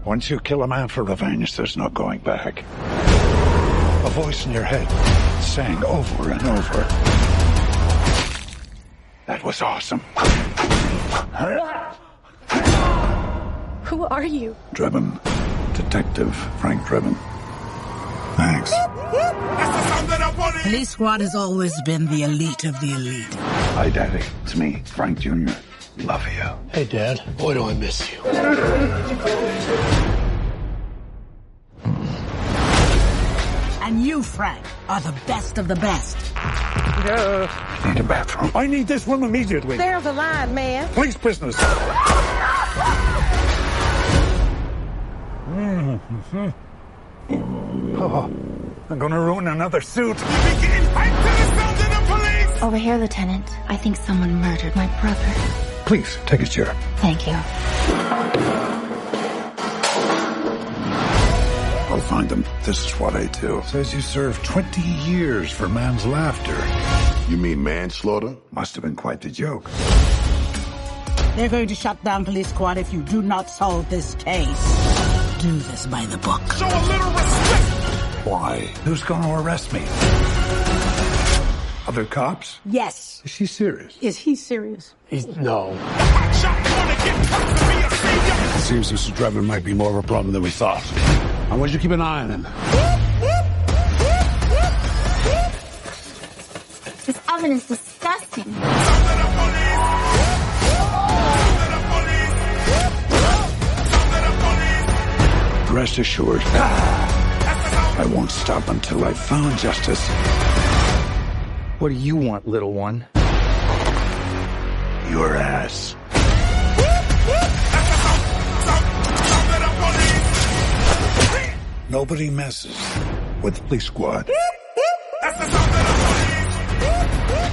Once you kill a man for revenge, there's no going back. A voice in your head sang over and over, "That was awesome." Who are you? Drebin. Detective Frank Drebin. Thanks. Police Squad has always been the elite of the elite. Hi, Daddy. It's me, Frank Jr. Love you. Hey, Dad. Boy, do I miss you. And you, Frank, are the best of the best. I need a bathroom. I need this room immediately. There's a line, man. Police business. Oh, I'm gonna ruin another suit. Over here, Lieutenant. I think someone murdered my brother. Please, take a chair. Thank you. I'll find them. This is what I do. Says you served 20 years for man's laughter. You mean manslaughter? Must have been quite the joke. They're going to shut down Police Squad if you do not solve this case. Do this by the book. Show a little respect! Why? Who's gonna arrest me? Other cops? Yes. Is she serious? Is he serious? No. It seems Mr. Drebin might be more of a problem than we thought. I want you to keep an eye on him. This oven is disgusting. Rest assured, I won't stop until I've found justice. What do you want, little one? Your ass. Nobody messes with the police squad.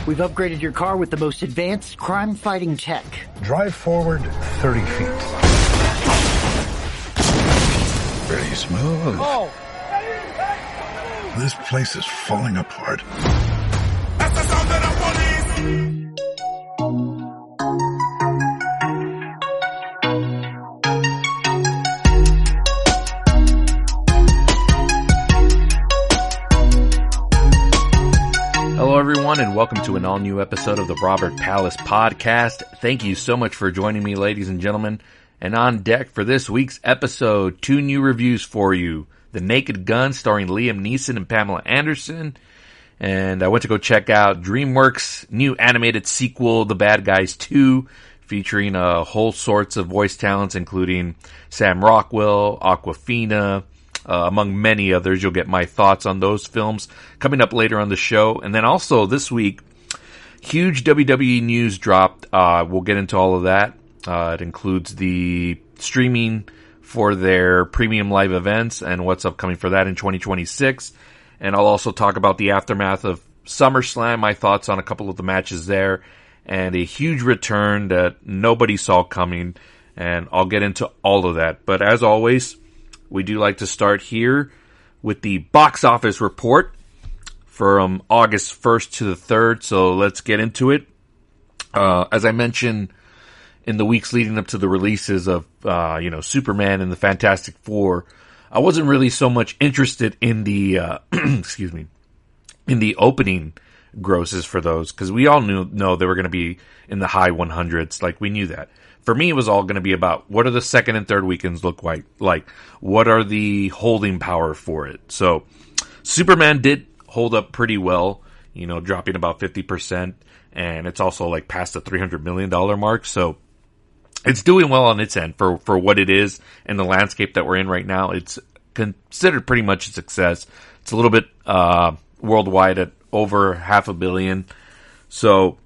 We've upgraded your car with the most advanced crime-fighting tech. Drive forward 30 feet. Pretty smooth. Oh! This place is falling apart. Hello, everyone, and welcome to an all-new episode of the Robert Palace Podcast. Thank you so much for joining me, ladies and gentlemen. And on deck for this week's episode, 2 new reviews for you. The Naked Gun, starring Liam Neeson and Pamela Anderson. And I went to go check out DreamWorks' new animated sequel, The Bad Guys 2, featuring whole sorts of voice talents, including Sam Rockwell, Awkwafina, among many others. You'll get my thoughts on those films coming up later on the show. And then also this week, huge WWE news dropped. We'll get into all of that. It includes the streaming for their premium live events and what's upcoming for that in 2026. And I'll also talk about the aftermath of SummerSlam, my thoughts on a couple of the matches there, and a huge return that nobody saw coming. And I'll get into all of that. But as always, we do like to start here with the box office report from August 1st to the 3rd. So let's get into it. As I mentioned in the weeks leading up to the releases of, Superman and the Fantastic Four, I wasn't really so much interested in the, in the opening grosses for those, because we all know they were going to be in the high 100s. Like, we knew that. For me, it was all going to be about what are the second and third weekends look like? Like, what are the holding power for it? So, Superman did hold up pretty well, dropping about 50%, and it's also like past the $300 million mark. So, it's doing well on its end for what it is and the landscape that we're in right now. It's considered pretty much a success. It's a little bit worldwide at over $500 million. So,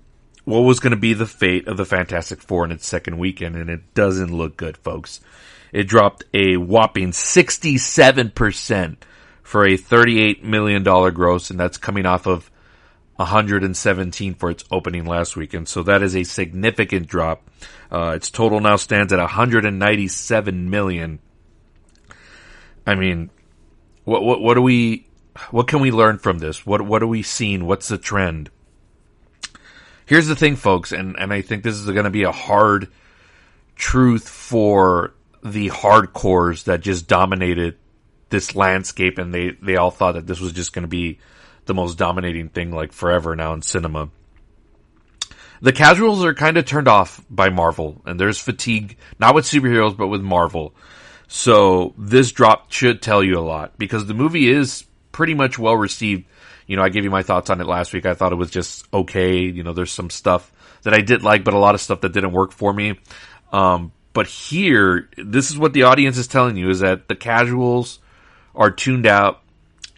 what was going to be the fate of the Fantastic Four in its second weekend? And it doesn't look good, folks. It dropped a whopping 67% for a $38 million gross, and that's coming off of 117 for its opening last weekend. So that is a significant drop. Its total now stands at 197 million. I mean, what can we learn from this? What are we seeing? What's the trend? Here's the thing, folks, and I think this is going to be a hard truth for the hardcores that just dominated this landscape, and they all thought that this was just going to be the most dominating thing like forever now in cinema. The casuals are kind of turned off by Marvel, and there's fatigue, not with superheroes, but with Marvel. So this drop should tell you a lot, because the movie is pretty much well received. You know, I gave you my thoughts on it last week. I thought it was just okay. You know, there's some stuff that I did like, but a lot of stuff that didn't work for me. But here, this is what the audience is telling you, is that the casuals are tuned out,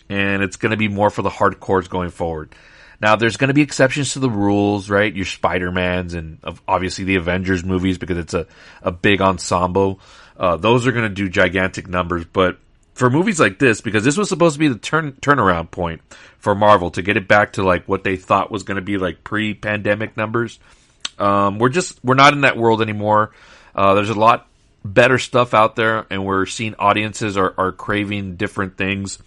and it's going to be more for the hardcores going forward. Now, there's going to be exceptions to the rules, right? Your Spider-Mans and obviously the Avengers movies, because it's a big ensemble. Those are going to do gigantic numbers. But for movies like this, because this was supposed to be the turnaround point for Marvel to get it back to like what they thought was going to be like pre-pandemic numbers, we're not in that world anymore. There's a lot better stuff out there, and we're seeing audiences are craving different things.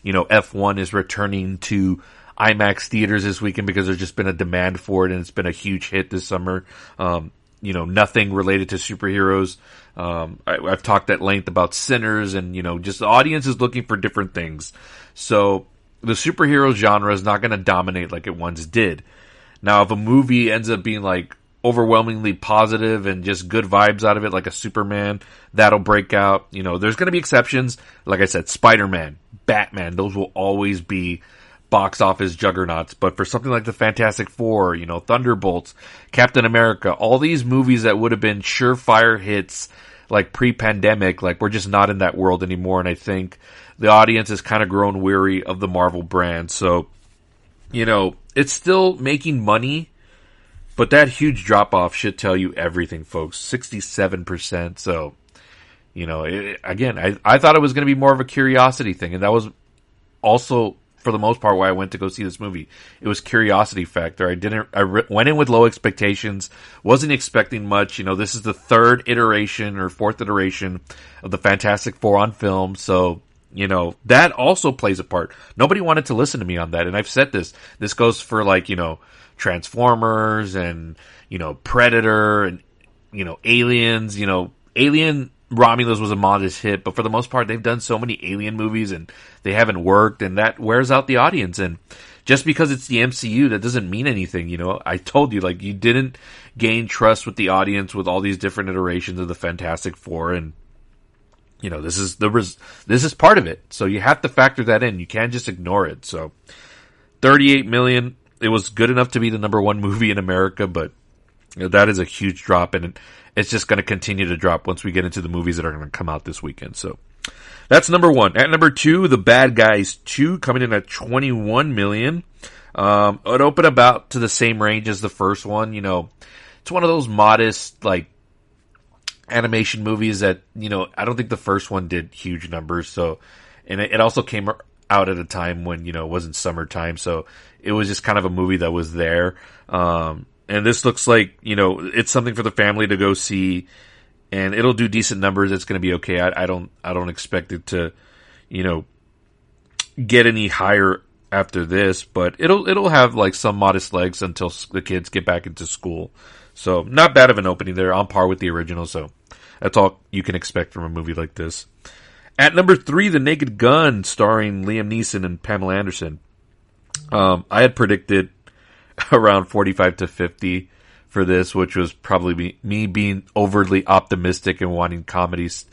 You know, F1 is returning to IMAX theaters this weekend because there's just been a demand for it, and it's been a huge hit this summer. You know, nothing related to superheroes. I've talked at length about Sinners, and, you know, just the audience is looking for different things. So the superhero genre is not going to dominate like it once did. Now, if a movie ends up being like overwhelmingly positive and just good vibes out of it, like a Superman, that'll break out. You know, there's going to be exceptions. Like I said, Spider-Man, Batman, those will always be box office juggernauts. But for something like the Fantastic Four, you know, Thunderbolts, Captain America, all these movies that would have been surefire hits like pre-pandemic, like we're just not in that world anymore. And I think the audience has kind of grown weary of the Marvel brand. So, you know, it's still making money, but that huge drop off should tell you everything, folks. 67%. So, you know, I thought it was going to be more of a curiosity thing. And that was also, for the most part, why I went to go see this movie. It was curiosity factor. I went in with low expectations, wasn't expecting much. You know, this is the third iteration or fourth iteration of the Fantastic Four on film. So, you know, that also plays a part. Nobody wanted to listen to me on that. And I've said this. This goes for, like, you know, Transformers and, you know, Predator and, you know, Aliens. You know, Alien Romulus was a modest hit, but for the most part, they've done so many Alien movies and they haven't worked, and that wears out the audience. And just because it's the MCU, that doesn't mean anything. You know, I told you, like, you didn't gain trust with the audience with all these different iterations of the Fantastic Four, and, you know, this is part of it. So you have to factor that in. You can't just ignore it. So 38 million. It was good enough to be the number one movie in America, but, you know, that is a huge drop, and it's just going to continue to drop once we get into the movies that are going to come out this weekend. So that's number one. At number two, The Bad Guys 2, coming in at 21 million. It opened about to the same range as the first one. You know, it's one of those modest, like, animation movies that, you know, I don't think the first one did huge numbers. So, and it also came out at a time when, you know, it wasn't summertime. So it was just kind of a movie that was there. And this looks like, you know, it's something for the family to go see, and it'll do decent numbers. It's going to be okay. I don't expect it to, you know, get any higher after this, but it'll have like some modest legs until the kids get back into school. So not bad of an opening there, on par with the original. So that's all you can expect from a movie like this. At number three, The Naked Gun, starring Liam Neeson and Pamela Anderson. I had predicted around 45 to 50 for this, which was probably me being overly optimistic and wanting comedies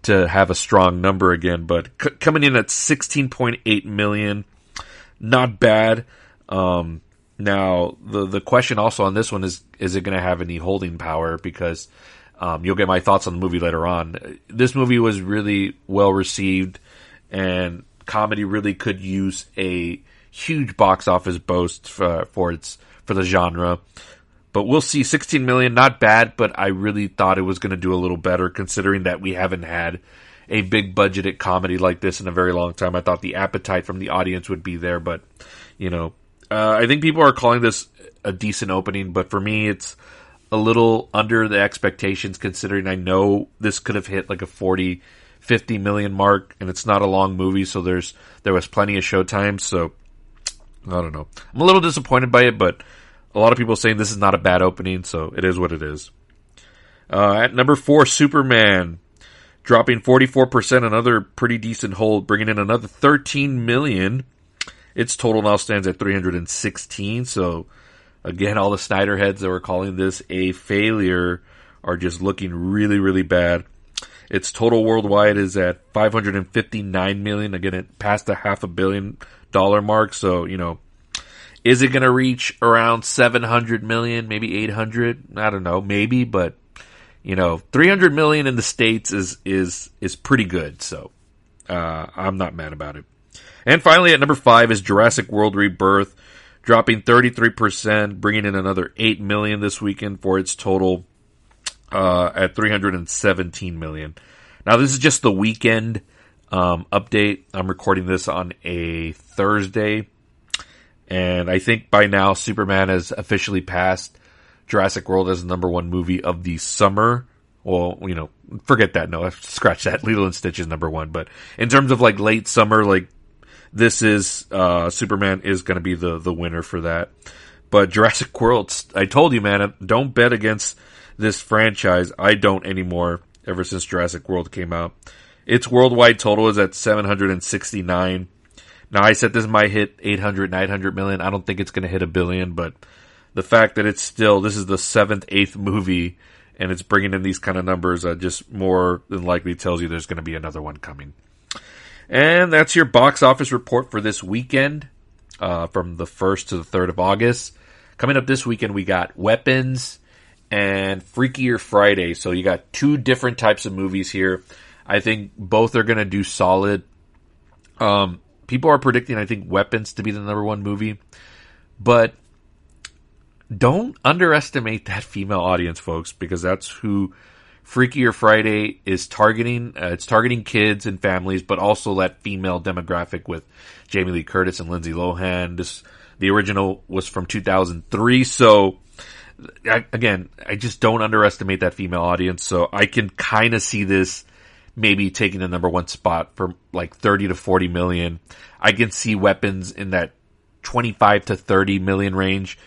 to have a strong number again. But coming in at 16.8 million, not bad. Now, the question also on this one is it going to have any holding power? Because you'll get my thoughts on the movie later on. This movie was really well received, and comedy really could use a huge box office boost for the genre. But we'll see. 16 million, not bad, but I really thought it was going to do a little better, considering that we haven't had a big budgeted comedy like this in a very long time. I thought the appetite from the audience would be there, but, you know, I think people are calling this a decent opening, but for me, it's a little under the expectations, considering I know this could have hit like a 40, 50 million mark, and it's not a long movie, so there was plenty of showtime. So I don't know. I'm a little disappointed by it, but a lot of people saying this is not a bad opening, so it is what it is. At number four, Superman. dropping 44%, another pretty decent hold, bringing in another $13 million. Its total now stands at 316. So, again, all the Snyder heads that were calling this a failure are just looking really, really bad. Its total worldwide is at $559 million. Again, it passed the $500 million mark. So, is it going to reach around 700 million, maybe 800? I don't know, maybe, but 300 million in the States is pretty good. So, I'm not mad about it. And finally, at number 5 is Jurassic World Rebirth, dropping 33%, bringing in another 8 million this weekend for its total at 317 million. Now, this is just the weekend update. I'm recording this on a Thursday, and I think by now Superman has officially passed Jurassic World as the number 1 movie of the summer. Well, forget that. No, scratch that. Lilo and Stitch is number 1. But in terms of late summer, this is Superman is going to be the winner for that. But Jurassic World, I told you, man, don't bet against this franchise. I don't anymore ever since Jurassic World came out. Its worldwide total is at 769. Now, I said this might hit 800, 900 million. I don't think it's going to hit $1 billion, but the fact that this is the 7th, 8th movie and it's bringing in these kind of numbers just more than likely tells you there's going to be another one coming. And that's your box office report for this weekend, from the 1st to the 3rd of August. Coming up this weekend, we got Weapons and Freakier Friday. So you got 2 different types of movies here. I think both are going to do solid. People are predicting, I think, Weapons to be the number 1 movie. But don't underestimate that female audience, folks, because that's who Freakier Friday is targeting. It's targeting kids and families, but also that female demographic with Jamie Lee Curtis and Lindsay Lohan. The original was from 2003, so I just don't underestimate that female audience. So I can kind of see this maybe taking the number 1 spot for 30 to 40 million. I can see Weapons in that 25 to 30 million range.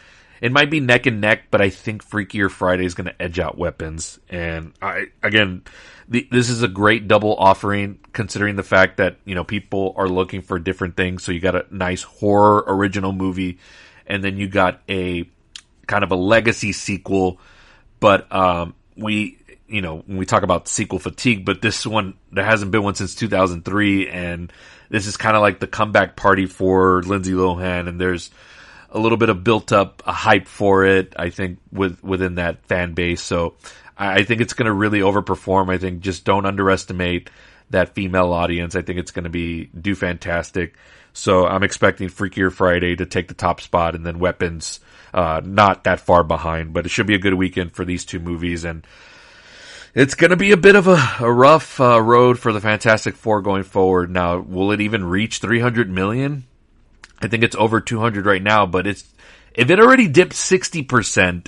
It might be neck and neck, but I think Freakier Friday is going to edge out Weapons. And this is a great double offering, considering the fact that, people are looking for different things. So you got a nice horror original movie, and then you got a kind of a legacy sequel. But, when we talk about sequel fatigue, but this one, there hasn't been one since 2003. And this is kind of like the comeback party for Lindsay Lohan. And there's a little bit of built up a hype for it, I think, within that fan base. So I think it's going to really overperform. I think just don't underestimate that female audience. I think it's going to do fantastic. So I'm expecting Freakier Friday to take the top spot, and then Weapons not that far behind. But it should be a good weekend for these 2 movies, and it's going to be a bit of a rough road for the Fantastic Four going forward. Now, will it even reach 300 million? I think it's over 200 right now, but if it already dipped 60%,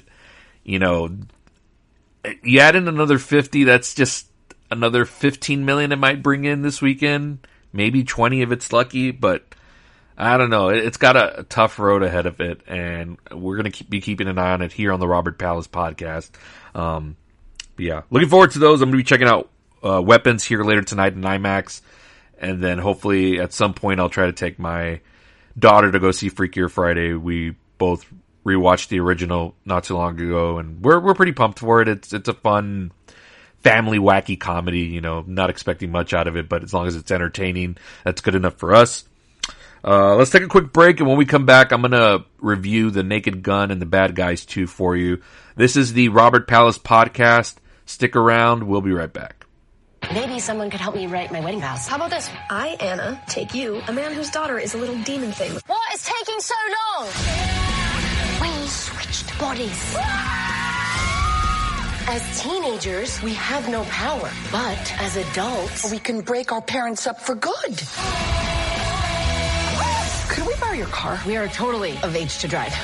you add in another 50, that's just another 15 million it might bring in this weekend, maybe 20 if it's lucky, but I don't know. It's got a tough road ahead of it, and we're going to be keeping an eye on it here on the Robert Palace podcast. Yeah, looking forward to those. I'm going to be checking out Weapons here later tonight in IMAX, and then hopefully at some point I'll try to take my daughter to go see Freakier Friday. We both rewatched the original not too long ago, and we're pretty pumped for it. It's a fun family wacky comedy. Not expecting much out of it, but as long as it's entertaining, that's good enough for us. Let's take a quick break, and when we come back, I'm gonna review The Naked Gun and The Bad Guys 2 for you. This is the Robert Palace podcast. Stick around. We'll be right back. Maybe someone could help me write my wedding vows. How about this? I, Anna, take you, a man whose daughter is a little demon thing. What is taking so long? We switched bodies. As teenagers, we have no power. But as adults, we can break our parents up for good. Could we borrow your car? We are totally of age to drive.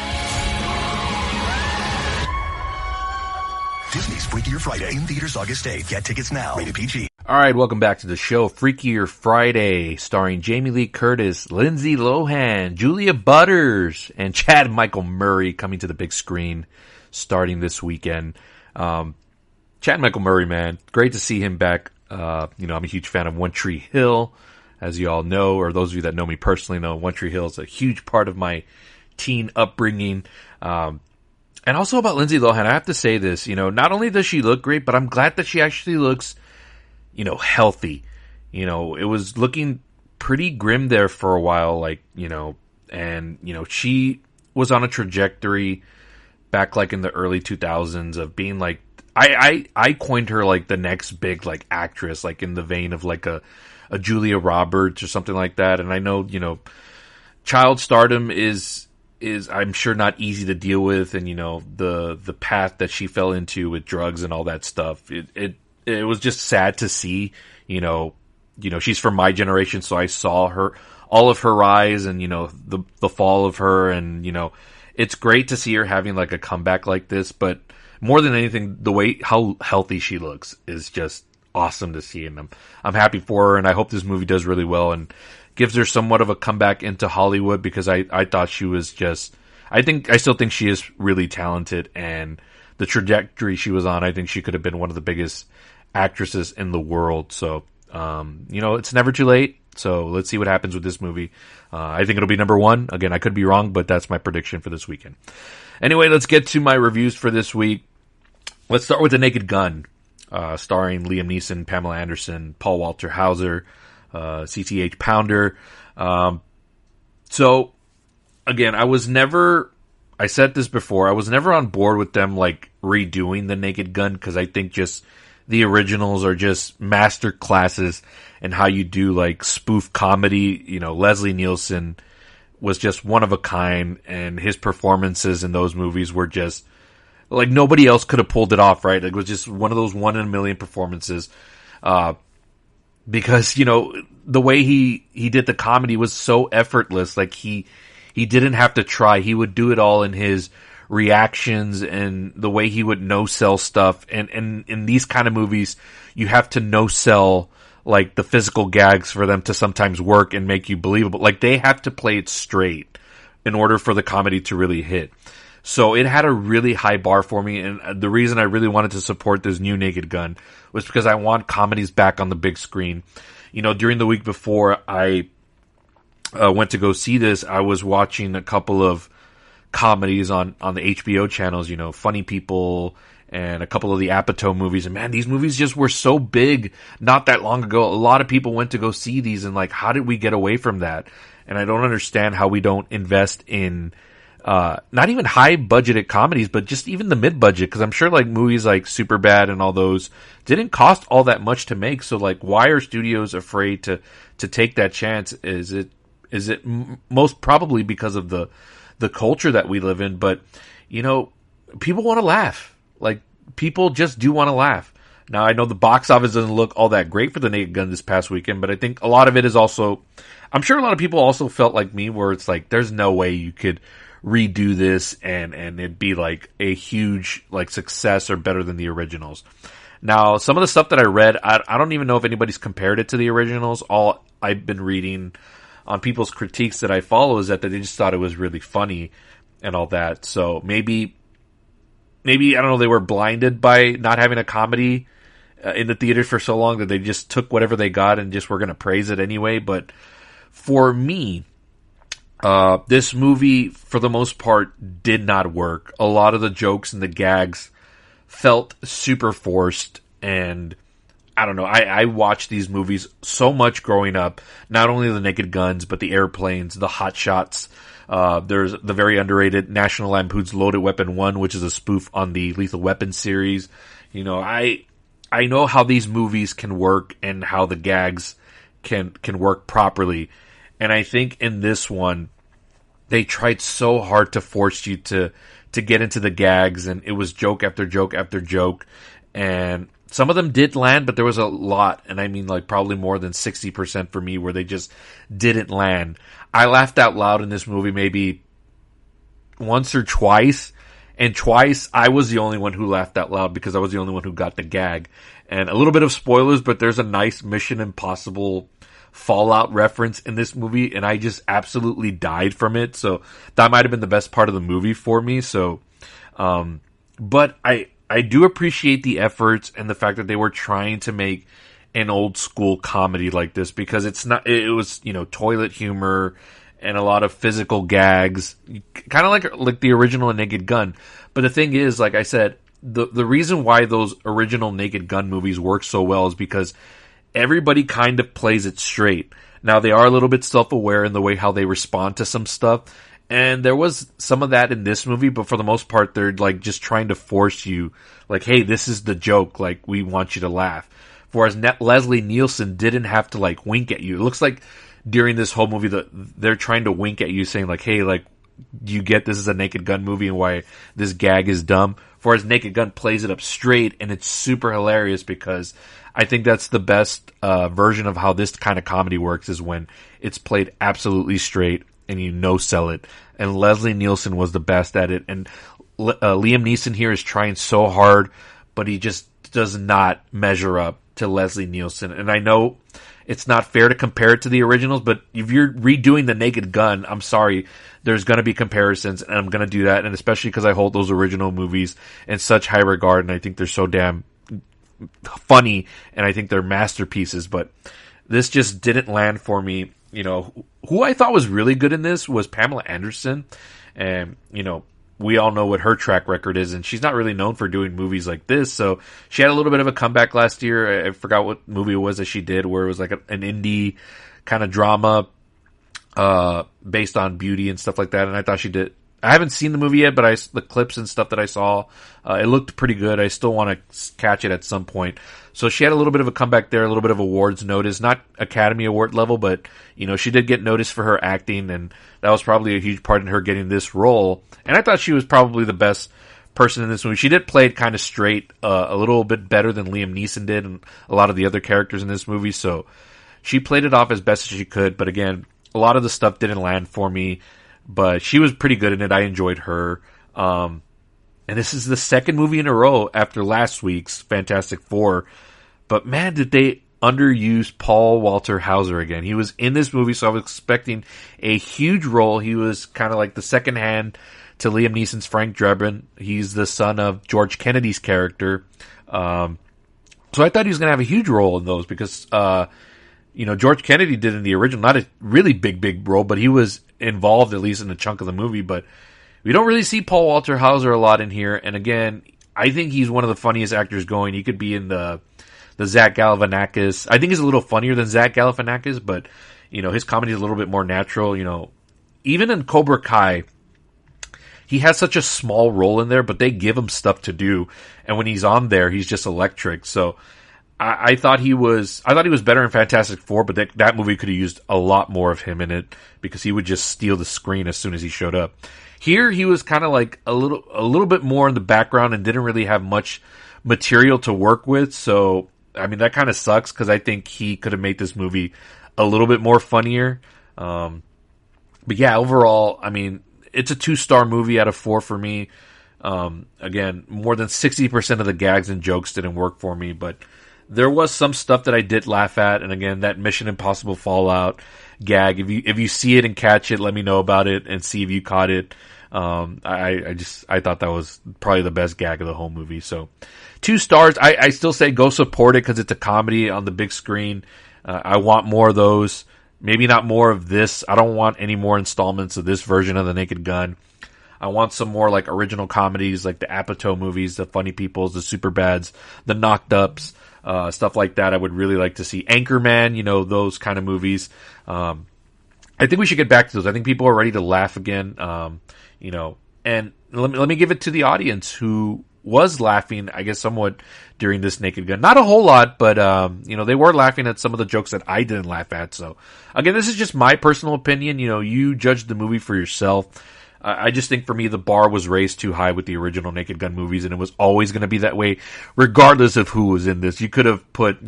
Disney's Freakier Friday in theaters August 8th. Get tickets now. Rated PG. All right, welcome back to the show. Freakier Friday, starring Jamie Lee Curtis, Lindsay Lohan, Julia Butters, and Chad Michael Murray coming to the big screen starting this weekend. Chad Michael Murray, man, great to see him back I'm a huge fan of One Tree Hill, as you all know, or those of you that know me personally know One Tree Hill is a huge part of my teen upbringing. And also about Lindsay Lohan, I have to say this, not only does she look great, but I'm glad that she actually looks, healthy. It was looking pretty grim there for a while, she was on a trajectory back like in the early 2000s of being like, I coined her like the next big like actress, like in the vein of like a Julia Roberts or something like that. And I know, child stardom is I'm sure not easy to deal with, and the path that she fell into with drugs and all that stuff. It was just sad to see, she's from my generation, so I saw all of her rise and the fall of her, and it's great to see her having like a comeback like this, but more than anything, how healthy she looks is just awesome to see, and I'm happy for her, and I hope this movie does really well and gives her somewhat of a comeback into Hollywood, because I thought she was I still think she is really talented, and the trajectory she was on, I think she could have been one of the biggest actresses in the world. So, it's never too late. So let's see what happens with this movie. I think it'll be number one. Again, I could be wrong, but that's my prediction for this weekend. Anyway, let's get to my reviews for this week. Let's start with The Naked Gun, starring Liam Neeson, Pamela Anderson, Paul Walter Hauser, CTH Pounder. So, again, I said this before, I was never on board with them, like, redoing The Naked Gun, because I think just the originals are just master classes in how you do, like, spoof comedy. Leslie Nielsen was just one of a kind, and his performances in those movies were just, like, nobody else could have pulled it off, right? It was just one of those 1 in a million performances. Because, the way he did the comedy was so effortless. Like, he didn't have to try. He would do it all in his reactions and the way he would no-sell stuff. And in these kind of movies, you have to no-sell, like, the physical gags for them to sometimes work and make you believable. Like, they have to play it straight in order for the comedy to really hit. So it had a really high bar for me, and the reason I really wanted to support this new Naked Gun was because I want comedies back on the big screen. During the week before I went to go see this, I was watching a couple of comedies on the HBO channels, Funny People and a couple of the Apatow movies. And man, these movies just were so big not that long ago. A lot of people went to go see these, and like, how did we get away from that? And I don't understand how we don't invest in not even high budgeted comedies, but just even the mid budget, because I'm sure like movies like Superbad and all those didn't cost all that much to make. So like, why are studios afraid to take that chance? Is it most probably because of the culture that we live in? But people want to laugh. Like, people just do want to laugh. Now, I know the box office doesn't look all that great for The Naked Gun this past weekend, but I think a lot of it is also, I'm sure a lot of people also felt like me, where it's like, there's no way you could redo this and it'd be like a huge like success or better than the originals. Now, some of the stuff that I read, I don't even know if anybody's compared it to the originals. All I've been reading on people's critiques that I follow is that they just thought it was really funny and all that. So maybe I don't know, they were blinded by not having a comedy in the theaters for so long that they just took whatever they got and just were going to praise it anyway. But for me, this movie, for the most part, did not work. A lot of the jokes and the gags felt super forced, and I don't know, I watched these movies so much growing up. Not only the Naked Guns, but the Airplanes, the Hot Shots. There's the very underrated National Lampoon's Loaded Weapon 1, which is a spoof on the Lethal Weapon series. I know how these movies can work and how the gags can work properly. And I think in this one, they tried so hard to force you to get into the gags, and it was joke after joke after joke. And some of them did land, but there was a lot, and I mean like probably more than 60% for me, where they just didn't land. I laughed out loud in this movie maybe once or twice, and twice I was the only one who laughed out loud because I was the only one who got the gag. And a little bit of spoilers, but there's a nice Mission Impossible Fallout reference in this movie, and I just absolutely died from it. So that might have been the best part of the movie for me. So, but I do appreciate the efforts and the fact that they were trying to make an old school comedy like this, because it was, toilet humor and a lot of physical gags, kind of like the original Naked Gun. But the thing is, like I said, the reason why those original Naked Gun movies work so well is because everybody kind of plays it straight. Now, they are a little bit self-aware in the way how they respond to some stuff, and there was some of that in this movie, but for the most part, they're like just trying to force you, like, hey, this is the joke, like, we want you to laugh. Whereas Leslie Nielsen didn't have to, like, wink at you. It looks like during this whole movie that they're trying to wink at you, saying, like, hey, like, do you get this is a Naked Gun movie and why this gag is dumb? Whereas Naked Gun plays it up straight, and it's super hilarious, because I think that's the best version of how this kind of comedy works, is when it's played absolutely straight and you no-sell it. And Leslie Nielsen was the best at it. And Liam Neeson here is trying so hard, but he just does not measure up to Leslie Nielsen. And I know it's not fair to compare it to the originals, but if you're redoing The Naked Gun, I'm sorry, there's going to be comparisons, and I'm going to do that. And especially because I hold those original movies in such high regard, and I think they're so damn funny, and I think they're masterpieces. But this just didn't land for me. Who I thought was really good in this was Pamela Anderson. And, we all know what her track record is, and she's not really known for doing movies like this. So she had a little bit of a comeback last year. I forgot what movie it was that she did, where it was like an indie kind of drama based on beauty and stuff like that. And I thought she did. I haven't seen the movie yet, but the clips and stuff that I saw, it looked pretty good. I still want to catch it at some point. So she had a little bit of a comeback there, a little bit of awards notice, not Academy Award level, but, she did get noticed for her acting, and that was probably a huge part in her getting this role. And I thought she was probably the best person in this movie. She did play it kind of straight, a little bit better than Liam Neeson did and a lot of the other characters in this movie. So she played it off as best as she could. But again, a lot of the stuff didn't land for me, but she was pretty good in it. I enjoyed her. And this is the second movie in a row after last week's Fantastic Four. But man, did they underuse Paul Walter Hauser again. He was in this movie, so I was expecting a huge role. He was kind of like the second hand to Liam Neeson's Frank Drebin. He's the son of George Kennedy's character. So I thought he was going to have a huge role in those, because, George Kennedy did in the original, not a really big role, but he was involved at least in a chunk of the movie. But we don't really see Paul Walter Hauser a lot in here. And again, I think he's one of the funniest actors going. He could be in the Zach Galifianakis. I think he's a little funnier than Zach Galifianakis, but, his comedy is a little bit more natural. Even in Cobra Kai, he has such a small role in there, but they give him stuff to do. And when he's on there, he's just electric. So I thought he was better in Fantastic Four, but that movie could have used a lot more of him in it, because he would just steal the screen as soon as he showed up. Here, he was kind of like a little bit more in the background and didn't really have much material to work with. So, I mean, that kind of sucks, because I think he could have made this movie a little bit more funnier. But yeah, overall, I mean, it's a 2-star movie out of 4 for me. Again, more than 60% of the gags and jokes didn't work for me, but there was some stuff that I did laugh at. And again, that Mission Impossible Fallout gag, if you see it and catch it, let me know about it and see if you caught it. I thought that was probably the best gag of the whole movie. So 2 stars. I still say go support it, because it's a comedy on the big screen. I want more of those. Maybe not more of this. I don't want any more installments of this version of The Naked Gun. I want some more like original comedies, like the Apatow movies, the Funny Peoples, the Superbads, the Knocked Ups, stuff like that. I would really like to see Anchorman, those kind of movies. I think we should get back to those. I think people are ready to laugh again. And let me give it to the audience who was laughing, I guess, somewhat during this Naked Gun. Not a whole lot, but, they were laughing at some of the jokes that I didn't laugh at. So, again, this is just my personal opinion. You judge the movie for yourself. I just think for me, the bar was raised too high with the original Naked Gun movies, and it was always going to be that way, regardless of who was in this. You could have put,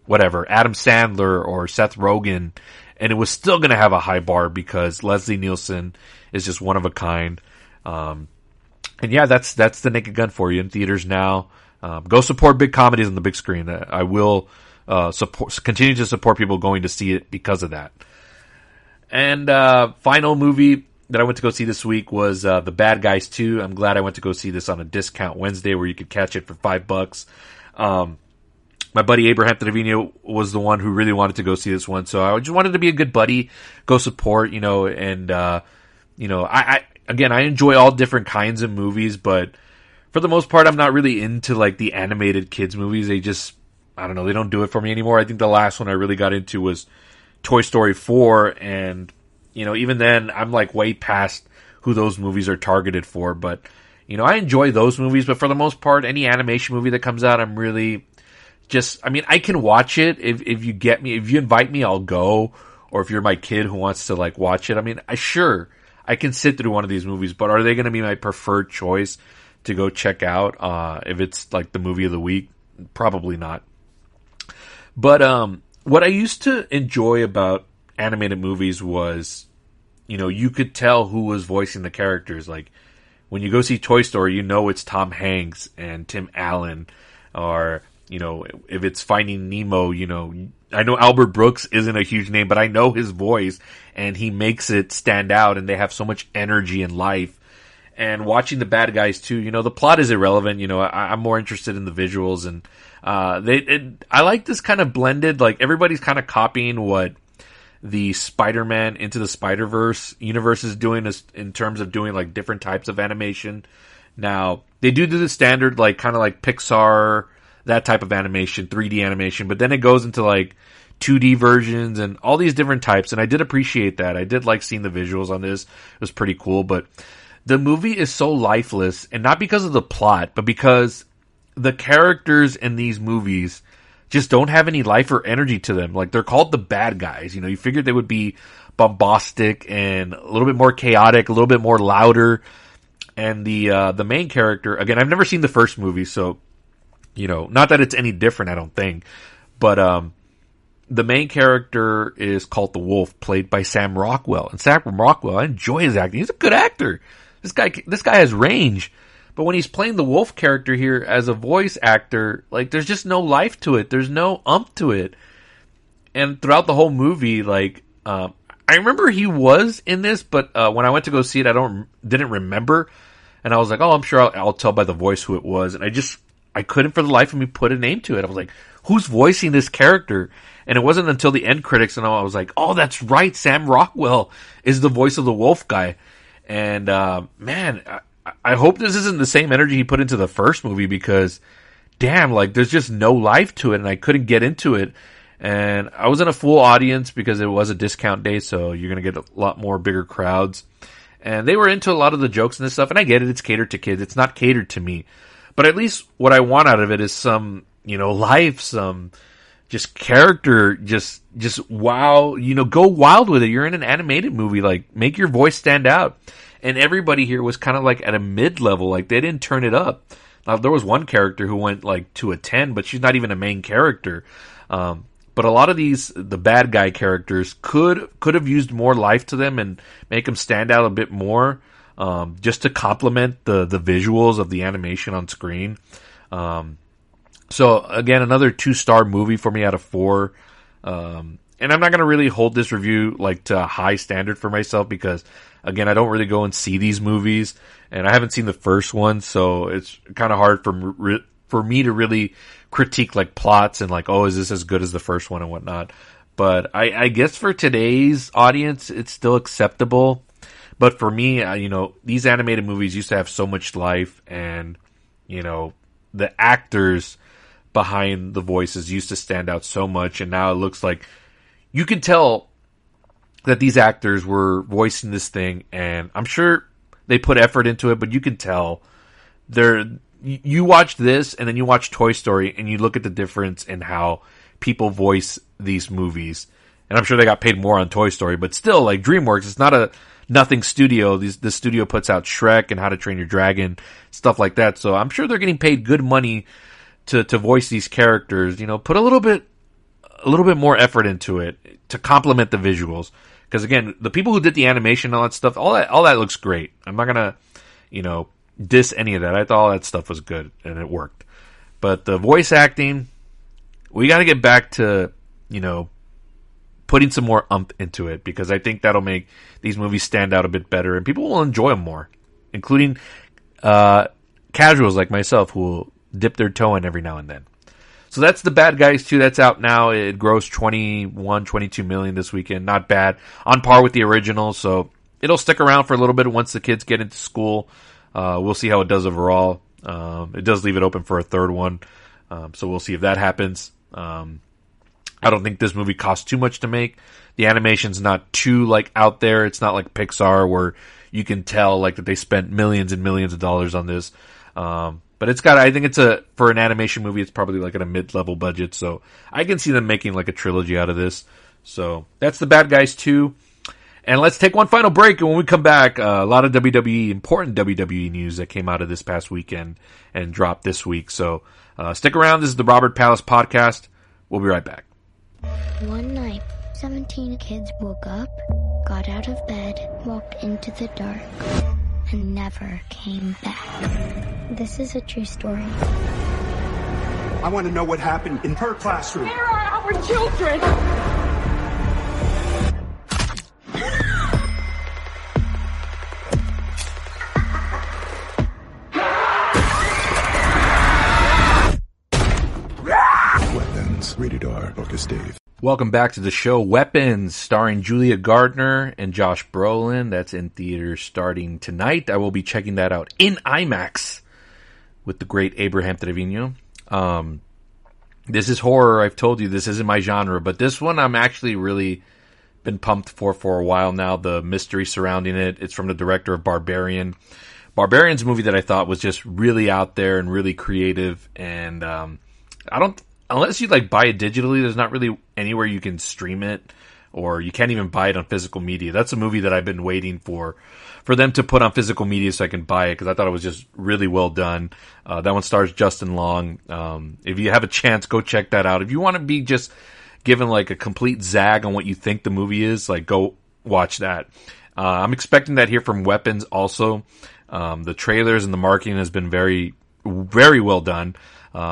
whatever, Adam Sandler or Seth Rogen, and it was still going to have a high bar, because Leslie Nielsen is just one of a kind. And yeah, that's The Naked Gun for you in theaters now. Go support big comedies on the big screen. I will continue to support people going to see it because of that. And final movie that I went to go see this week was The Bad Guys 2. I'm glad I went to go see this on a discount Wednesday where you could catch it for $5. But my buddy Abraham Trevino was the one who really wanted to go see this one. So I just wanted to be a good buddy, go support, and, I enjoy all different kinds of movies, but for the most part, I'm not really into like the animated kids movies. They just, I don't know, they don't do it for me anymore. I think the last one I really got into was Toy Story 4, and, even then, I'm like way past who those movies are targeted for, but, I enjoy those movies, but for the most part, any animation movie that comes out, I'm really I can watch it if you get me, if you invite me, I'll go, or if you're my kid who wants to like watch it, I can sit through one of these movies, but are they going to be my preferred choice to go check out, if it's like the movie of the week? Probably not. But, what I used to enjoy about animated movies was, you could tell who was voicing the characters. Like, when you go see Toy Story, it's Tom Hanks and Tim Allen, or, if it's Finding Nemo, I know Albert Brooks isn't a huge name, but I know his voice, and he makes it stand out, and they have so much energy and life. And watching the bad guys too, the plot is irrelevant. I'm more interested in the visuals, and I like this kind of blended. Like, everybody's kind of copying what the Spider-Man Into the Spider-Verse universe is doing, in terms of doing like different types of animation. Now they do the standard, like kind of like Pixar, that type of animation, 3D animation, but then it goes into like 2D versions and all these different types. And I did appreciate that. I did like seeing the visuals on this. It was pretty cool, but the movie is so lifeless, and not because of the plot, but because the characters in these movies just don't have any life or energy to them. Like, they're called the bad guys. You figured they would be bombastic and a little bit more chaotic, a little bit more louder. And the main character, again, I've never seen the first movie, so, not that it's any different, I don't think. But, the main character is called the Wolf, played by Sam Rockwell. And Sam Rockwell, I enjoy his acting. He's a good actor. This guy has range. But when he's playing the Wolf character here as a voice actor, like, there's just no life to it. There's no umph to it. And throughout the whole movie, like, I remember he was in this, but when I went to go see it, didn't remember. And I was like, oh, I'm sure I'll tell by the voice who it was. And I couldn't for the life of me put a name to it. I was like, who's voicing this character? And it wasn't until the end credits, and I was like, oh, that's right, Sam Rockwell is the voice of the Wolf guy. And, man, I hope this isn't the same energy he put into the first movie, because, damn, like, there's just no life to it, and I couldn't get into it. And I was in a full audience because it was a discount day, so you're going to get a lot more bigger crowds. And they were into a lot of the jokes and this stuff, and I get it, it's catered to kids. It's not catered to me. But at least what I want out of it is some, life, some just character, just wow, go wild with it. You're in an animated movie, like, make your voice stand out. And everybody here was kind of like at a mid-level, like, they didn't turn it up. Now, there was one character who went like to a 10, but she's not even a main character. But a lot of the bad guy characters could have used more life to them and make them stand out a bit more, just to complement the visuals of the animation on screen. So again, another 2-star movie for me out of 4. And I'm not going to really hold this review like to a high standard for myself, because again, I don't really go and see these movies, and I haven't seen the first one, so it's kind of hard for me to really critique like plots and like, oh, is this as good as the first one and whatnot. But I guess for today's audience, it's still acceptable. But for me, these animated movies used to have so much life, and, the actors behind the voices used to stand out so much, and now it looks like you can tell that these actors were voicing this thing, and I'm sure they put effort into it, but you can tell you watch this and then you watch Toy Story and you look at the difference in how people voice these movies. And I'm sure they got paid more on Toy Story, but still, like, DreamWorks, it's not a nothing studio. The studio puts out Shrek and How to Train Your Dragon, stuff like that. So I'm sure they're getting paid good money to voice these characters. Put a little bit more effort into it to complement the visuals. Because again, the people who did the animation and all that stuff, all that looks great. I'm not gonna, diss any of that. I thought all that stuff was good and it worked. But the voice acting, we got to get back to, putting some more umph into it, because I think that'll make these movies stand out a bit better and people will enjoy them more, including casuals like myself who will dip their toe in every now and then. So So that's The Bad Guys 2. That's out now. It grossed 22 million this weekend. Not bad. On par with the original. So it'll stick around for a little bit once the kids get into school. We'll see how it does overall. It does leave it open for a third one. So we'll see if that happens. I don't think this movie costs too much to make. The animation's not too, like, out there. It's not like Pixar where you can tell, like, that they spent millions and millions of dollars on this. But it's got, I think for an animation movie, it's probably like at a mid-level budget. So I can see them making like a trilogy out of this. So that's The Bad Guys 2. And let's take one final break. And when we come back, a lot of important WWE news that came out of this past weekend and dropped this week. So stick around. This is the Robert Palace Podcast. We'll be right back. One night, 17 kids woke up, got out of bed, walked into the dark, and never came back. This is a true story. I want to know what happened in her classroom. Where are our children? Weapons, rated R, August 8th. Welcome back to the show Weapons, starring Julia Gardner and Josh Brolin. That's in theaters starting tonight. I will be checking that out in IMAX with the great Abraham Trevino. This is horror. I've told you this isn't my genre, but this one I'm actually really been pumped for a while now. The mystery surrounding it. It's from the director of Barbarian. Barbarian's a movie that I thought was just really out there and really creative. And unless you like buy it digitally, there's not really anywhere you can stream it, or you can't even buy it on physical media. That's a movie that I've been waiting for them to put on physical media so I can buy it, because I thought it was just really well done. That one stars Justin Long. If you have a chance, go check that out. If you want to be just given like a complete zag on what you think the movie is, like go watch that. I'm expecting that here from Weapons also. The trailers and the marketing has been very, very well done.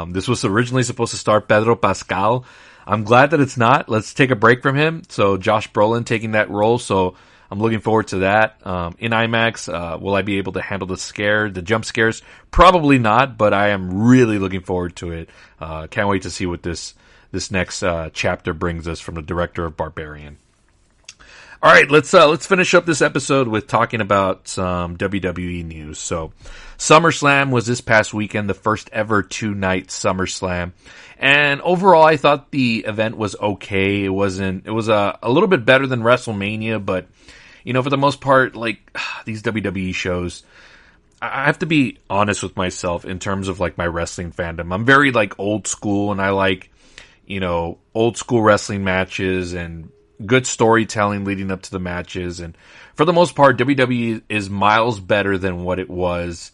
This was originally supposed to star Pedro Pascal. I'm glad that it's not. Let's take a break from him. So Josh Brolin taking that role. So I'm looking forward to that. In IMAX, will I be able to handle the jump scares? Probably not, but I am really looking forward to it. Can't wait to see what this next chapter brings us from the director of Barbarian. All right, let's finish up this episode with talking about some WWE news. So, SummerSlam was this past weekend, the first ever 2-night SummerSlam, and overall, I thought the event was okay. It was a little bit better than WrestleMania, but for the most part, like these WWE shows, I have to be honest with myself in terms of like my wrestling fandom. I'm very like old school, and I like old school wrestling matches and good storytelling leading up to the matches. And for the most part, WWE is miles better than what it was,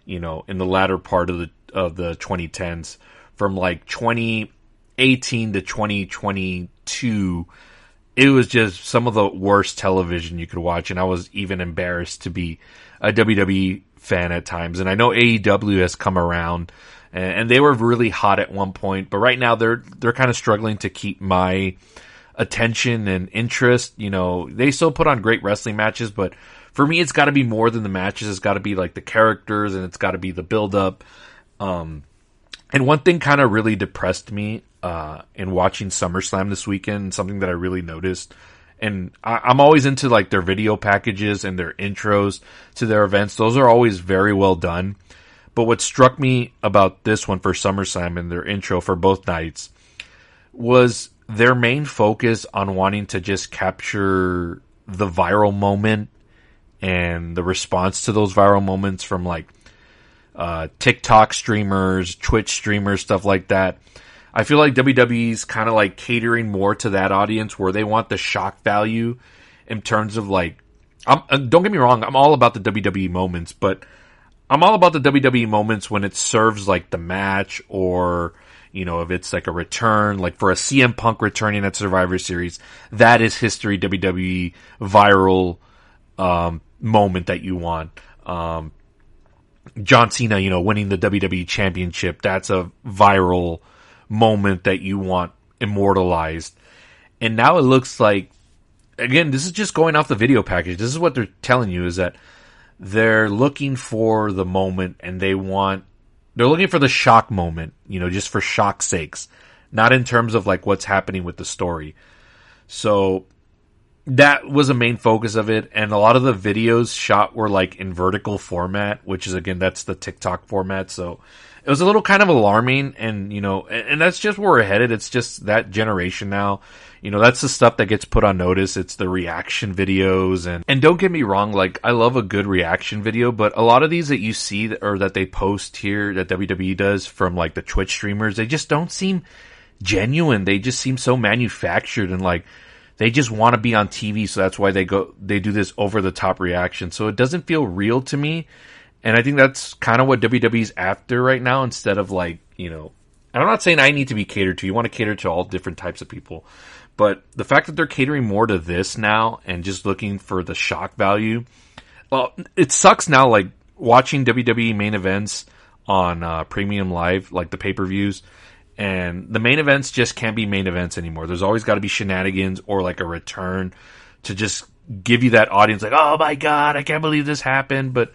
in the latter part of the 2010s. From like 2018 to 2022, it was just some of the worst television you could watch. And I was even embarrassed to be a WWE fan at times. And I know AEW has come around, and they were really hot at one point, but right now they're kind of struggling to keep my attention and interest. They still put on great wrestling matches, but for me, it's got to be more than the matches. It's got to be like the characters, and it's got to be the build up. And one thing kind of really depressed me in watching SummerSlam this weekend, something that I really noticed, and I'm always into like their video packages and their intros to their events. Those are always very well done. But what struck me about this one for SummerSlam and their intro for both nights was their main focus on wanting to just capture the viral moment and the response to those viral moments from like TikTok streamers, Twitch streamers, stuff like that. I feel like WWE's kind of like catering more to that audience where they want the shock value in terms of like, don't get me wrong, I'm all about the WWE moments, but I'm all about the WWE moments when it serves like the match, or if it's like a return, like for a CM Punk returning at Survivor Series, that is history WWE viral moment that you want. John Cena, winning the WWE Championship, that's a viral moment that you want immortalized. And now it looks like, again, this is just going off the video package. This is what they're telling you, is that they're looking for the moment, and they're looking for the shock moment, just for shock's sakes. not in terms of like what's happening with the story. So that was a main focus of it, and a lot of the videos shot were like in vertical format, which is, again, that's the TikTok format. So it was a little kind of alarming, and and that's just where we're headed. It's just that generation now. That's the stuff that gets put on notice. It's the reaction videos, and don't get me wrong, like, I love a good reaction video, but a lot of these that you see or that they post here that WWE does from like the Twitch streamers, they just don't seem genuine. They just seem so manufactured, and like they just want to be on TV, so that's why they do this over the top reaction. So it doesn't feel real to me. And I think that's kind of what WWE's after right now, instead of like, and I'm not saying I need to be catered to. You want to cater to all different types of people. But the fact that they're catering more to this now and just looking for the shock value, well, it sucks now, like watching WWE main events on Premium Live, like the pay-per-views, and the main events just can't be main events anymore. There's always got to be shenanigans or like a return to just give you that audience like, oh my God, I can't believe this happened. But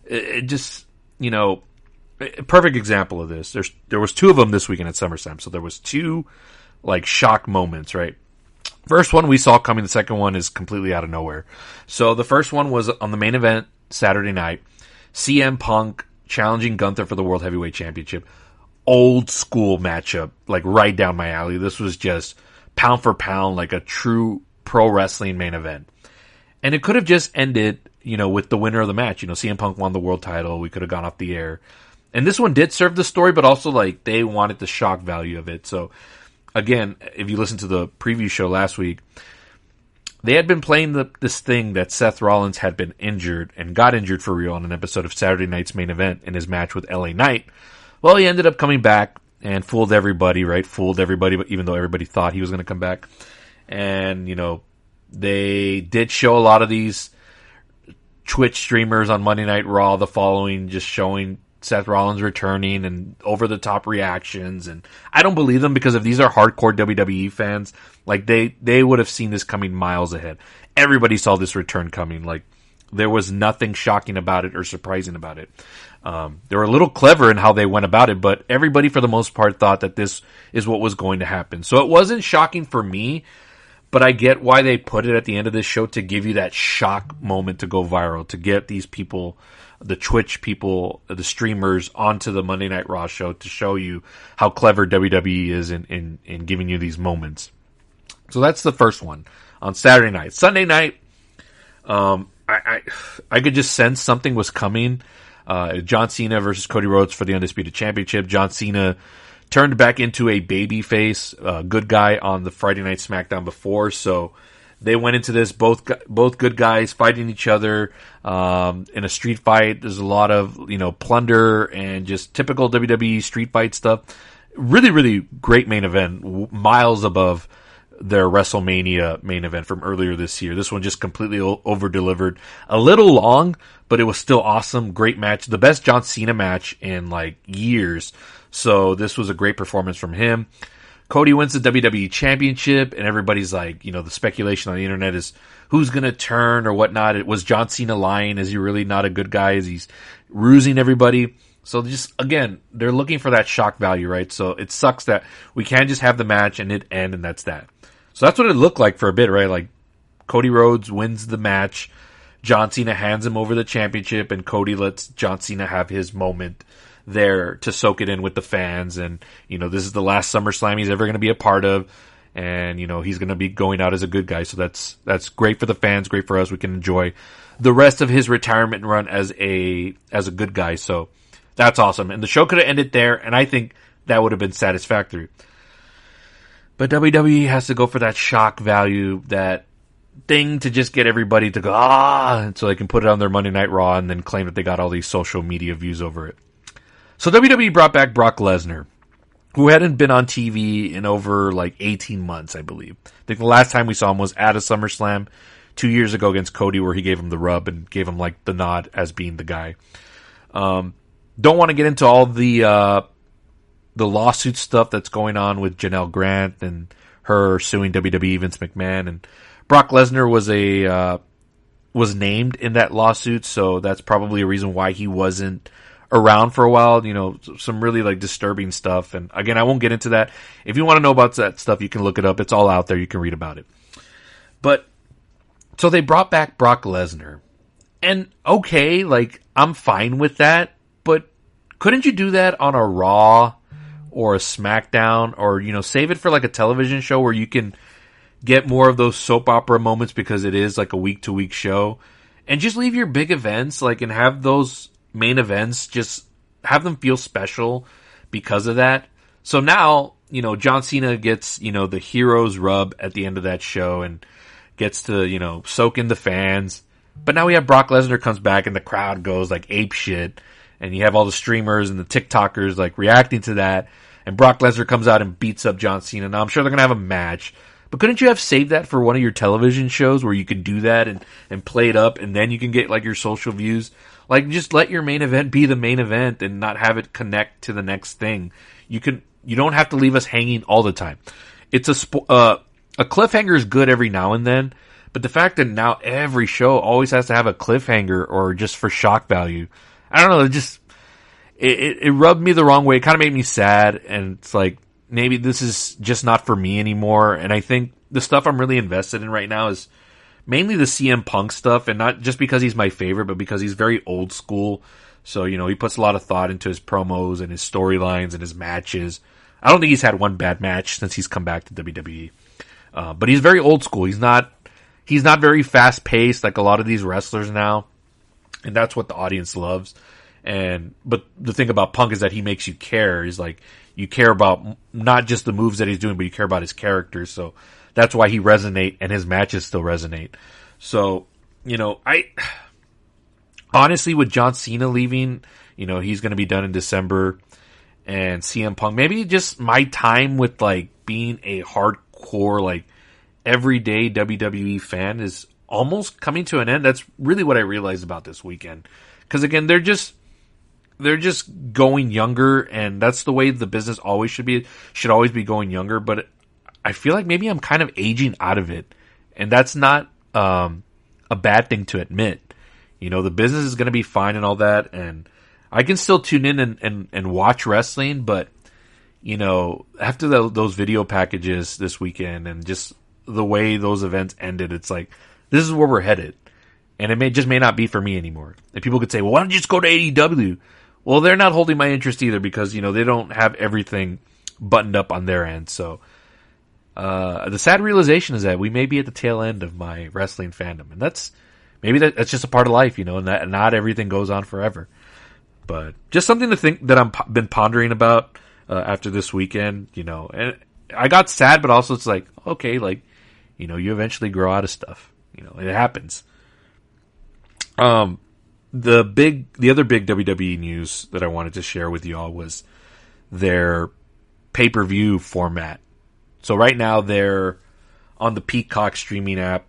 it just, a perfect example of this. There was 2 of them this weekend at SummerSlam. So there was 2 like shock moments, right? First one we saw coming. The second one is completely out of nowhere. So the first one was on the main event Saturday night. CM Punk challenging Gunther for the World Heavyweight Championship. Old school matchup, like right down my alley. This was just pound for pound, like a true pro wrestling main event. And it could have just ended, with the winner of the match. CM Punk won the world title. We could have gone off the air. And this one did serve the story, but also like they wanted the shock value of it. So again, if you listen to the preview show last week, they had been playing this thing that Seth Rollins had been injured and got injured for real on an episode of Saturday Night's Main Event in his match with LA Knight. Well, he ended up coming back and fooled everybody, right? Fooled everybody, but even though everybody thought he was going to come back. And, they did show a lot of these Twitch streamers on Monday Night Raw the following, just showing Seth Rollins returning and over-the-top reactions. And I don't believe them, because if these are hardcore WWE fans, like they would have seen this coming miles ahead. Everybody saw this return coming. Like, there was nothing shocking about it or surprising about it. They were a little clever in how they went about it, but everybody for the most part thought that this is what was going to happen. So it wasn't shocking for me, but I get why they put it at the end of this show, to give you that shock moment to go viral, to get these people, the Twitch people, the streamers, onto the Monday Night Raw show to show you how clever WWE is in giving you these moments. So that's the first one on Saturday night. Sunday night, I could just sense something was coming. John Cena versus Cody Rhodes for the Undisputed Championship. John Cena turned back into a babyface, good guy on the Friday Night SmackDown before, so they went into this both good guys fighting each other in a street fight. There's a lot of plunder and just typical WWE street fight stuff. Really, really great main event, miles above their WrestleMania main event from earlier this year. This one just completely over-delivered. A little long, but it was still awesome. Great match. The best John Cena match in like years. So this was a great performance from him. Cody wins the WWE Championship, and everybody's like, the speculation on the internet is who's going to turn or whatnot. It was John Cena lying. Is he really not a good guy? Is he rusing everybody? So just, again, they're looking for that shock value, right? So it sucks that we can't just have the match and it end, and that's that. So that's what it looked like for a bit, right? Like, Cody Rhodes wins the match. John Cena hands him over the championship, and Cody lets John Cena have his moment there to soak it in with the fans. And, this is the last SummerSlam he's ever going to be a part of. And, he's going to be going out as a good guy. So that's great for the fans, great for us. We can enjoy the rest of his retirement run as a good guy. So that's awesome. And the show could have ended there, and I think that would have been satisfactory. But WWE has to go for that shock value, that thing to just get everybody to go, and so they can put it on their Monday Night Raw and then claim that they got all these social media views over it. So WWE brought back Brock Lesnar, who hadn't been on TV in over like 18 months, I believe. I think the last time we saw him was at a SummerSlam 2 years ago against Cody, where he gave him the rub and gave him like the nod as being the guy. Don't want to get into all the lawsuit stuff that's going on with Janelle Grant and her suing WWE, Vince McMahon, and Brock Lesnar was named in that lawsuit, so that's probably a reason why he wasn't around for a while, some really like disturbing stuff. And again, I won't get into that. If you want to know about that stuff, you can look it up. It's all out there. You can read about it. But so they brought back Brock Lesnar, and okay, like I'm fine with that, but couldn't you do that on a Raw or a SmackDown, or, save it for like a television show where you can get more of those soap opera moments because it is like a week to week show, and just leave your big events and have those main events, just have them feel special because of that. So now, John Cena gets, the hero's rub at the end of that show and gets to, soak in the fans. But now we have Brock Lesnar comes back and the crowd goes like ape shit, and you have all the streamers and the TikTokers like reacting to that, and Brock Lesnar comes out and beats up John Cena. Now I'm sure they're going to have a match, but couldn't you have saved that for one of your television shows where you could do that and play it up, and then you can get like your social views? Like, just let your main event be the main event and not have it connect to the next thing. You don't have to leave us hanging all the time. It's a cliffhanger is good every now and then, but the fact that now every show always has to have a cliffhanger or just for shock value, I don't know, it rubbed me the wrong way. It kind of made me sad, and it's like, maybe this is just not for me anymore. And I think the stuff I'm really invested in right now is mainly the CM Punk stuff, and not just because he's my favorite, but because he's very old school. So, he puts a lot of thought into his promos and his storylines and his matches. I don't think he's had one bad match since he's come back to WWE. But he's very old school. He's not very fast paced like a lot of these wrestlers now. And that's what the audience loves. But the thing about Punk is that he makes you care. He's like, you care about not just the moves that he's doing, but you care about his character. So that's why he resonate, and his matches still resonate. So, I honestly, with John Cena leaving, he's going to be done in December, and CM Punk, maybe just my time with like being a hardcore, like everyday WWE fan is almost coming to an end. That's really what I realized about this weekend. Because again, they're just going younger, and that's the way the business always should always be going younger. But I feel like maybe I'm kind of aging out of it, and that's not a bad thing to admit. The business is going to be fine and all that, and I can still tune in and watch wrestling, but after those video packages this weekend and just the way those events ended, it's like, this is where we're headed. And it may not be for me anymore. And people could say, well, why don't you just go to AEW? Well, they're not holding my interest either, because, they don't have everything buttoned up on their end. So, the sad realization is that we may be at the tail end of my wrestling fandom. And that's just a part of life, and that not everything goes on forever. But just something to think that I've been pondering about, after this weekend, and I got sad, but also it's like, okay, like, you eventually grow out of stuff, it happens. The other big WWE news that I wanted to share with y'all was their pay-per-view format. So right now they're on the Peacock streaming app,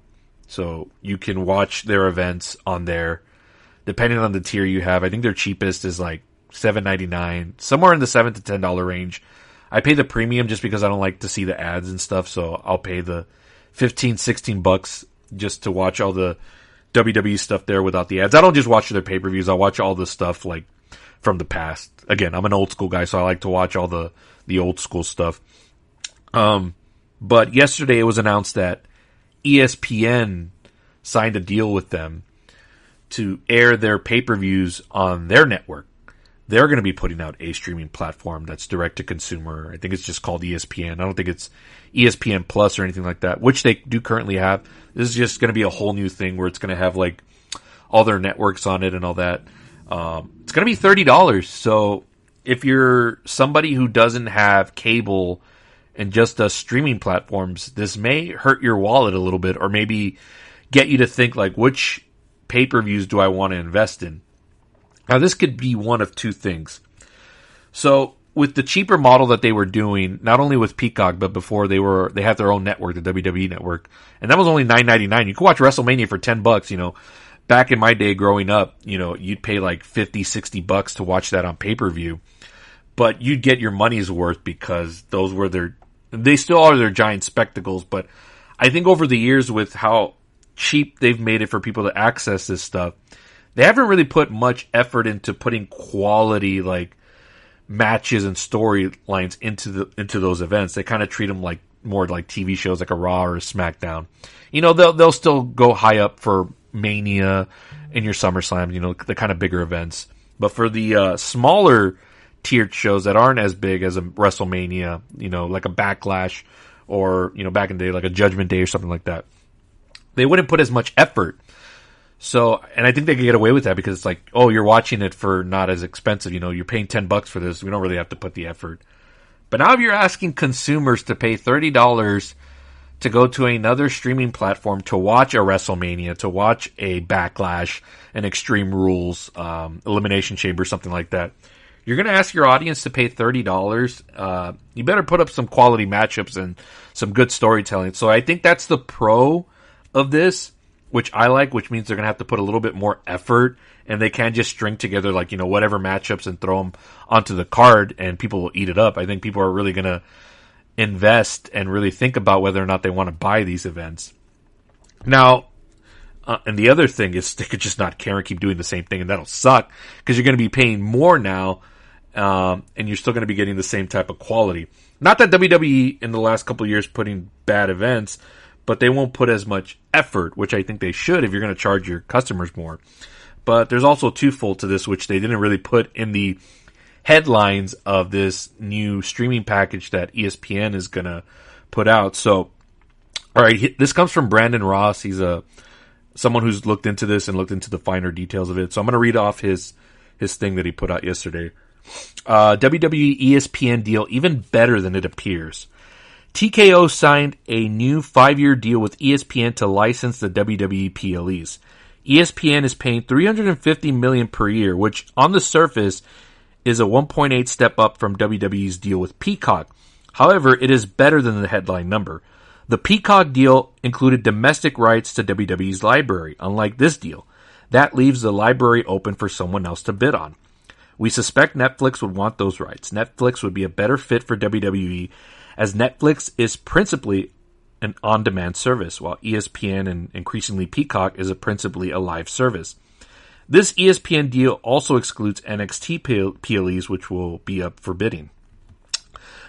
so you can watch their events on there. Depending on the tier you have, I think their cheapest is like $7.99, somewhere in the $7 to $10 range. I pay the premium just because I don't like to see the ads and stuff, so I'll pay the $15-16 just to watch all the WWE stuff there without the ads. I don't just watch their pay-per-views. I watch all the stuff like from the past. Again, I'm an old school guy, so I like to watch all the old school stuff. But yesterday it was announced that ESPN signed a deal with them to air their pay-per-views on their network. They're going to be putting out a streaming platform that's direct to consumer. I think it's just called ESPN. I don't think it's ESPN Plus or anything like that, which they do currently have. This is just going to be a whole new thing where it's going to have like all their networks on it and all that. It's going to be $30. So if you're somebody who doesn't have cable and just does streaming platforms, this may hurt your wallet a little bit, or maybe get you to think like, which pay-per-views do I want to invest in? Now, this could be one of two things. So, with the cheaper model that they were doing, not only with Peacock, but before they had their own network, the WWE network, and that was only $9.99. You could watch WrestleMania for $10. Back in my day growing up, you'd pay like $50-60 to watch that on pay-per-view, but you'd get your money's worth because those were they still are their giant spectacles. But I think over the years, with how cheap they've made it for people to access this stuff, they haven't really put much effort into putting quality like matches and storylines into those events. They kind of treat them like more like TV shows, like a Raw or a SmackDown. You know, they'll still go high up for Mania and your SummerSlam, you know, the kind of bigger events. But for the smaller tiered shows that aren't as big as a WrestleMania, you know, like a Backlash or, you know, back in the day, like a Judgment Day or something like that, they wouldn't put as much effort. So, and I think they could get away with that because it's like, oh, you're watching it for not as expensive. You know, you're paying $10 for this. We don't really have to put the effort. But now if you're asking consumers to pay $30 to go to another streaming platform to watch a WrestleMania, to watch a Backlash, an Extreme Rules, Elimination Chamber, something like that, you're going to ask your audience to pay $30. You better put up some quality matchups and some good storytelling. So I think that's the pro of this, which I like, which means they're going to have to put a little bit more effort, and they can't just string together, like, you know, whatever matchups and throw them onto the card and people will eat it up. I think people are really going to invest and really think about whether or not they want to buy these events. Now, and the other thing is they could just not care and keep doing the same thing, and that'll suck because you're going to be paying more now, and you're still going to be getting the same type of quality. Not that WWE in the last couple of years putting bad events, but they won't put as much effort, which I think they should if you're going to charge your customers more. But there's also twofold to this, which they didn't really put in the headlines of this new streaming package that ESPN is going to put out. So, all right, this comes from Brandon Ross. He's someone who's looked into this and looked into the finer details of it. So I'm going to read off his thing that he put out yesterday. WWE ESPN deal even better than it appears. TKO signed a new 5-year deal with ESPN to license the WWE PLEs. ESPN is paying $350 million per year, which on the surface is a 1.8 step up from WWE's deal with Peacock. However, it is better than the headline number. The Peacock deal included domestic rights to WWE's library, unlike this deal. That leaves the library open for someone else to bid on. We suspect Netflix would want those rights. Netflix would be a better fit for WWE, as Netflix is principally an on-demand service, while ESPN and increasingly Peacock is principally a live service. This ESPN deal also excludes NXT PLEs, which will be up for bidding.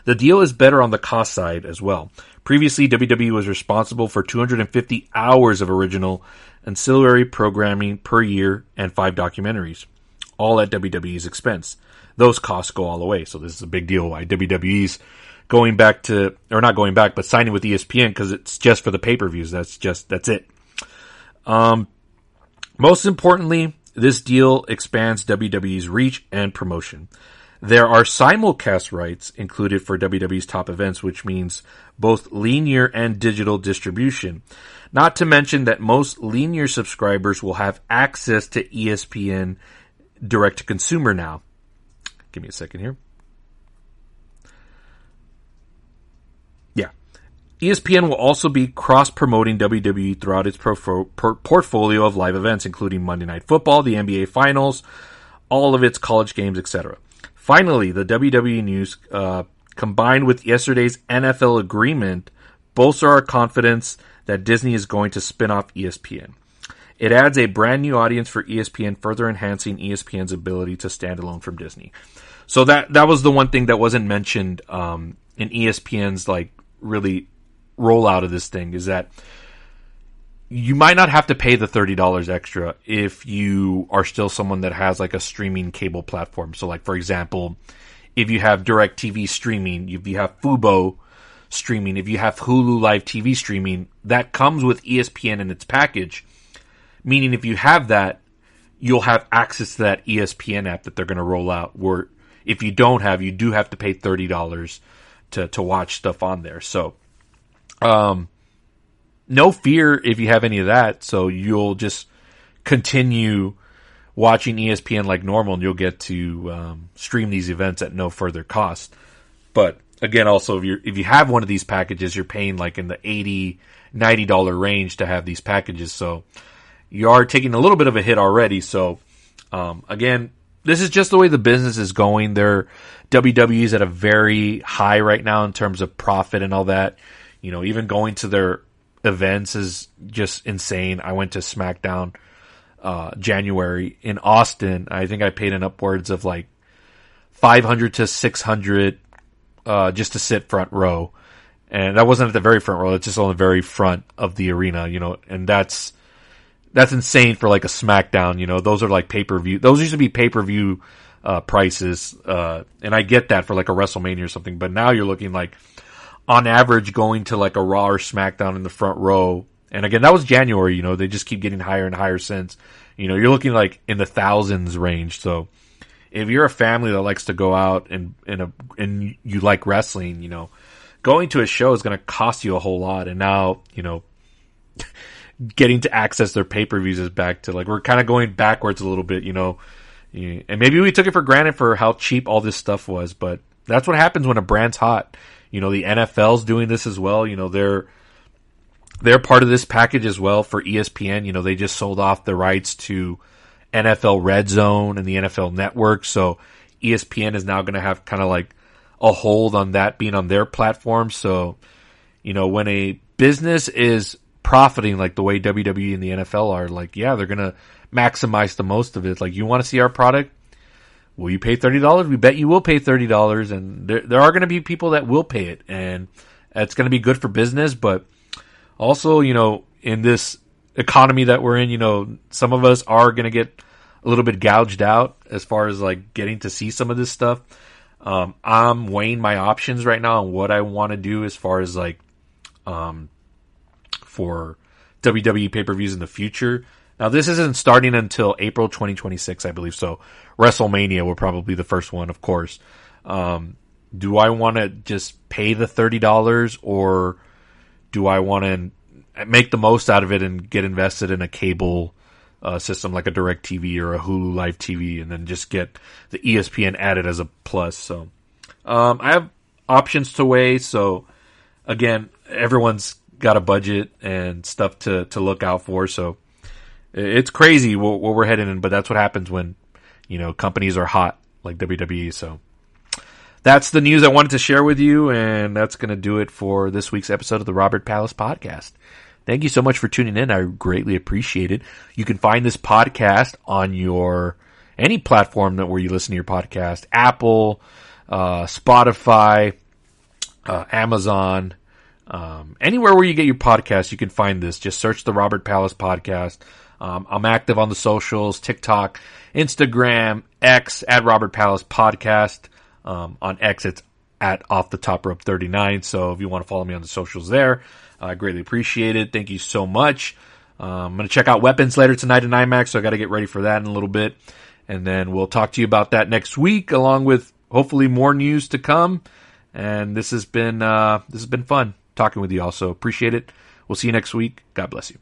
The deal is better on the cost side as well. Previously, WWE was responsible for 250 hours of original ancillary programming per year and 5 documentaries, all at WWE's expense. Those costs go all the way, so this is a big deal why WWE's going back to, or not going back, but signing with ESPN because it's just for the pay-per-views. That's it. Most importantly, this deal expands WWE's reach and promotion. There are simulcast rights included for WWE's top events, which means both linear and digital distribution. Not to mention that most linear subscribers will have access to ESPN direct-to-consumer now. Give me a second here. ESPN will also be cross-promoting WWE throughout its portfolio of live events, including Monday Night Football, the NBA Finals, all of its college games, etc. Finally, the WWE news, combined with yesterday's NFL agreement, bolster our confidence that Disney is going to spin off ESPN. It adds a brand new audience for ESPN, further enhancing ESPN's ability to stand alone from Disney. So that was the one thing that wasn't mentioned in ESPN's really rollout of this thing, is that you might not have to pay the $30 extra if you are still someone that has a streaming cable platform. So for example, if you have DirecTV streaming, if you have Fubo streaming, if you have Hulu Live TV streaming, that comes with ESPN in its package. Meaning if you have that, you'll have access to that ESPN app that they're going to roll out, where if you don't have, you do have to pay $30 to watch stuff on there. So no fear if you have any of that. So you'll just continue watching ESPN like normal, and you'll get to stream these events at no further cost. But again, also if you have one of these packages, you're paying in the $80, $90 range to have these packages. So you are taking a little bit of a hit already. So again, this is just the way the business is going. WWE's at a very high right now in terms of profit and all that. You know, even going to their events is just insane. I went to SmackDown January. In Austin, I think I paid an upwards of like $500 to $600 just to sit front row. And that wasn't at the very front row, it's just on the very front of the arena, and that's insane for like a SmackDown, those are like pay-per-view. Those used to be pay-per-view prices, and I get that for like a WrestleMania or something, but now you're looking like on average going to like a Raw or SmackDown in the front row. And again, that was January, they just keep getting higher and higher since, you're looking like in the thousands range. So if you're a family that likes to go out and you like wrestling, going to a show is going to cost you a whole lot. And now, getting to access their pay-per-views is back to like, we're kind of going backwards a little bit, and maybe we took it for granted for how cheap all this stuff was, but that's what happens when a brand's hot. The NFL's doing this as well. They're part of this package as well for ESPN. They just sold off the rights to NFL Red Zone and the NFL Network. So ESPN is now going to have kind of like a hold on that being on their platform. So, when a business is profiting like the way WWE and the NFL are, like, yeah, they're going to maximize the most of it. Like, you want to see our product? Will you pay $30? We bet you will pay $30. And there are going to be people that will pay it. And it's going to be good for business. But also, in this economy that we're in, some of us are going to get a little bit gouged out as far as like getting to see some of this stuff. I'm weighing my options right now on what I want to do as far as like, for WWE pay-per-views in the future. Now, this isn't starting until April 2026, I believe. So WrestleMania will probably be the first one, of course. Do I want to just pay the $30, or do I want to make the most out of it and get invested in a cable system like a DirecTV or a Hulu Live TV, and then just get the ESPN added as a plus? So I have options to weigh. So again, everyone's got a budget and stuff to look out for. So it's crazy what we're heading in, but that's what happens when, companies are hot like WWE. So that's the news I wanted to share with you, and that's going to do it for this week's episode of the Robert Palace Podcast. Thank you so much for tuning in. I greatly appreciate it. You can find this podcast on any platform where you listen to your podcast: Apple, Spotify, Amazon, anywhere where you get your podcast, you can find this. Just search the Robert Palace Podcast. I'm active on the socials: TikTok, Instagram, X at Robert Palace Podcast. On X, it's at Off the Top Rope 39. So if you want to follow me on the socials there, I greatly appreciate it. Thank you so much. I'm going to check out Weapons later tonight in IMAX, so I got to get ready for that in a little bit. And then we'll talk to you about that next week, along with hopefully more news to come. And this has been fun talking with you all. So appreciate it. We'll see you next week. God bless you.